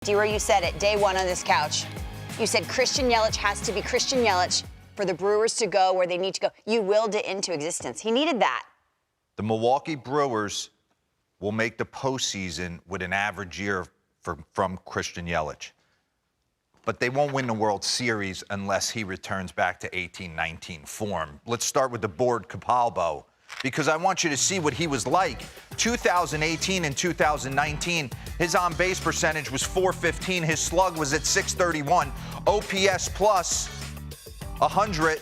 DeRosa, you said it day one on this couch. You said Christian Yelich has to be Christian Yelich for the Brewers to go where they need to go. You willed it into existence. He needed that. The Milwaukee Brewers will make the postseason with an average year from Christian Yelich. But they won't win the World Series unless he returns back to 18-19 form. Let's start with the board Capalbo, because I want you to see what he was like. 2018 and 2019, his on-base percentage was .415. His slug was at .631. OPS plus 100.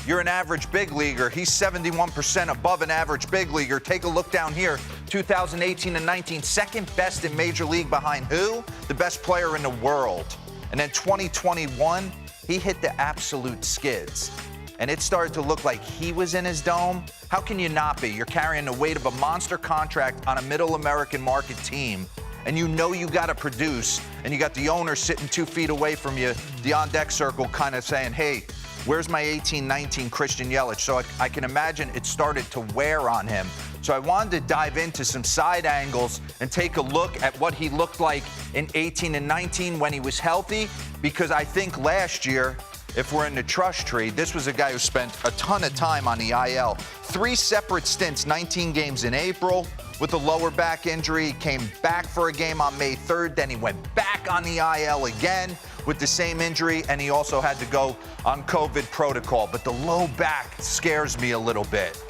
You're an average big leaguer. He's 71% above an average big leaguer. Take a look down here. 2018 and 19, second best in Major League behind who? The best player in the world. And then 2021, he hit the absolute skids. And it started to look like he was in his dome. How can you not be? You're carrying the weight of a monster contract on a middle American market team, and you know you got to produce, and you got the owner sitting 2 feet away from you, the on-deck circle kind of saying, hey, where's my 18-19 Christian Yelich? So I can imagine it started to wear on him. So I wanted to dive into some side angles and take a look at what he looked like in 18 and 19 when he was healthy, because I think last year, if we're in the trust tree, this was a guy who spent a ton of time on the IL. 3 separate stints, 19 games in April with a lower back injury. He came back for a game on May 3rd. Then he went back on the IL again with the same injury, and he also had to go on COVID protocol. But the low back scares me a little bit.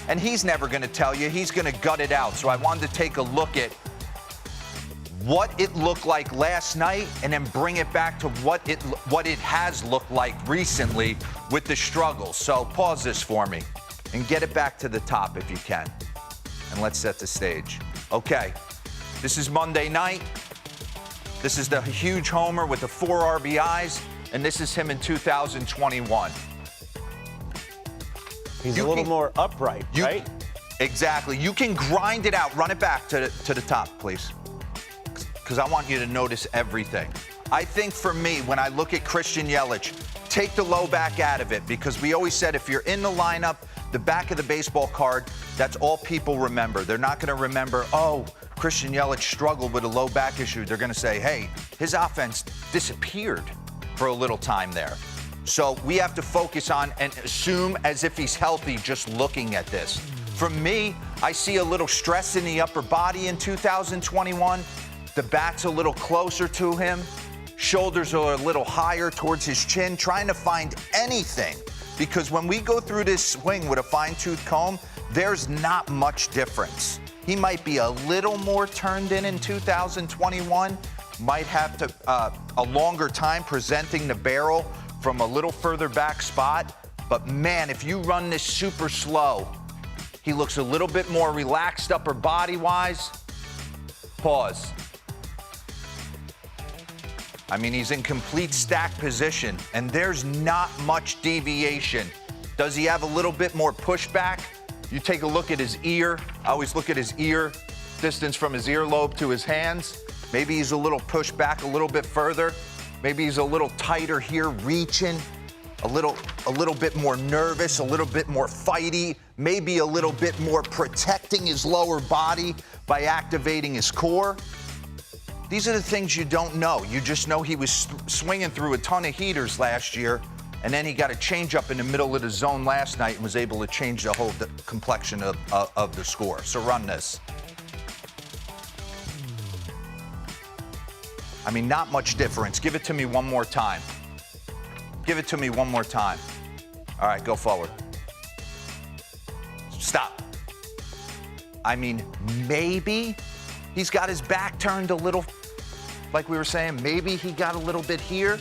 And he's never going to tell you. He's going to gut it out. So I wanted to take a look at what it looked like last night and then bring it back to what it has looked like recently with the struggles. So pause this for me and get it back to the top if you can. And let's set the stage. Okay, this is Monday night. This is the huge homer with the 4 RBIs, and this is him in 2021. He's a little more upright, right? Exactly. You can grind it out. Run it back to the top, please, because I want you to notice everything. I think for me, when I look at Christian Yelich, take the low back out of it, because we always said if you're in the lineup, the back of the baseball card, that's all people remember. They're not going to remember, oh, Christian Yelich struggled with a low back issue. They're going to say, hey, his offense disappeared for a little time there. So we have to focus on and assume as if he's healthy just looking at this. For me, I see a little stress in the upper body in 2021. The bat's a little closer to him. Shoulders are a little higher towards his chin, trying to find anything. Because when we go through this swing with a fine-tooth comb, there's not much difference. He might be a little more turned in 2021, might have to a longer time presenting the barrel from a little further back spot. But man, if you run this super slow, he looks a little bit more relaxed upper body-wise. Pause. I mean, he's in complete stack position, and there's not much deviation. Does he have a little bit more pushback? You take a look at his ear. I always look at his ear, distance from his earlobe to his hands. Maybe he's a little pushed back a little bit further. Maybe he's a little tighter here, reaching, a little bit more nervous, a little bit more fighty, maybe a little bit more protecting his lower body by activating his core. These are the things you don't know. You just know he was swinging through a ton of heaters last year, and then he got a changeup in the middle of the zone last night and was able to change the whole complexion of the score. So run this. I mean, not much difference. Give it to me one more time. Give it to me one more time. All right, go forward. Stop. I mean, maybe he's got his back turned a little, like we were saying, maybe he got a little bit here.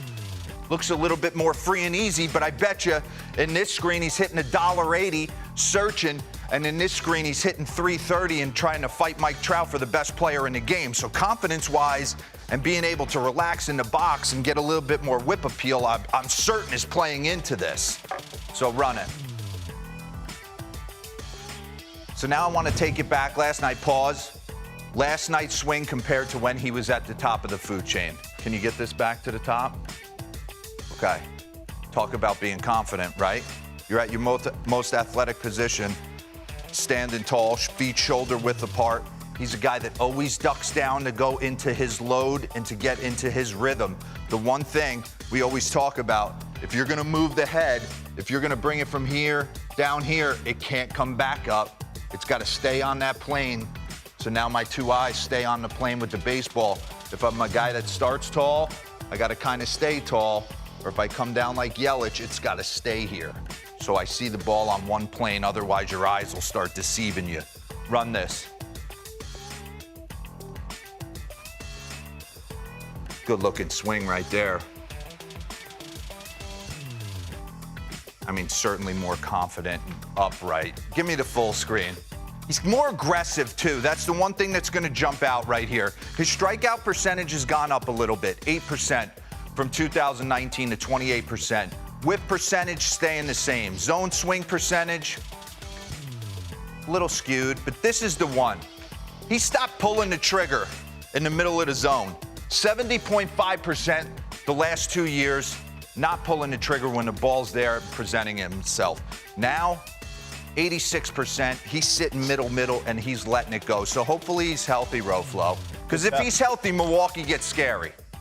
Looks a little bit more free and easy, but I bet you in this screen he's hitting $1.80, searching, and in this screen he's hitting $3.30 and trying to fight Mike Trout for the best player in the game. So confidence-wise and being able to relax in the box and get a little bit more whip appeal, I'm certain is playing into this. So run it. So now I want to take it back. Last night, pause. Last night's swing compared to when he was at the top of the food chain. Can you get this back to the top? Okay. Talk about being confident, right? You're at your most athletic position, standing tall, feet shoulder width apart. He's a guy that always ducks down to go into his load and to get into his rhythm. The one thing we always talk about, if you're going to move the head, if you're going to bring it from here down here, it can't come back up. It's got to stay on that plane. So now my two eyes stay on the plane with the baseball. If I'm a guy that starts tall, I got to kind of stay tall. Or if I come down like Yelich, it's got to stay here. So I see the ball on one plane, otherwise your eyes will start deceiving you. Run this. Good looking swing right there. I mean, certainly more confident and upright. Give me the full screen. He's more aggressive, too. That's the one thing that's going to jump out right here. His strikeout percentage has gone up a little bit, 8% from 2019 to 28%. Whip percentage staying the same. Zone swing percentage, a little skewed, but this is the one. He stopped pulling the trigger in the middle of the zone. 70.5% the last 2 years, not pulling the trigger when the ball's there, presenting himself. Now, 86%, he's sitting middle, and he's letting it go. So hopefully he's healthy, Roflo. Because if he's healthy, Milwaukee gets scary.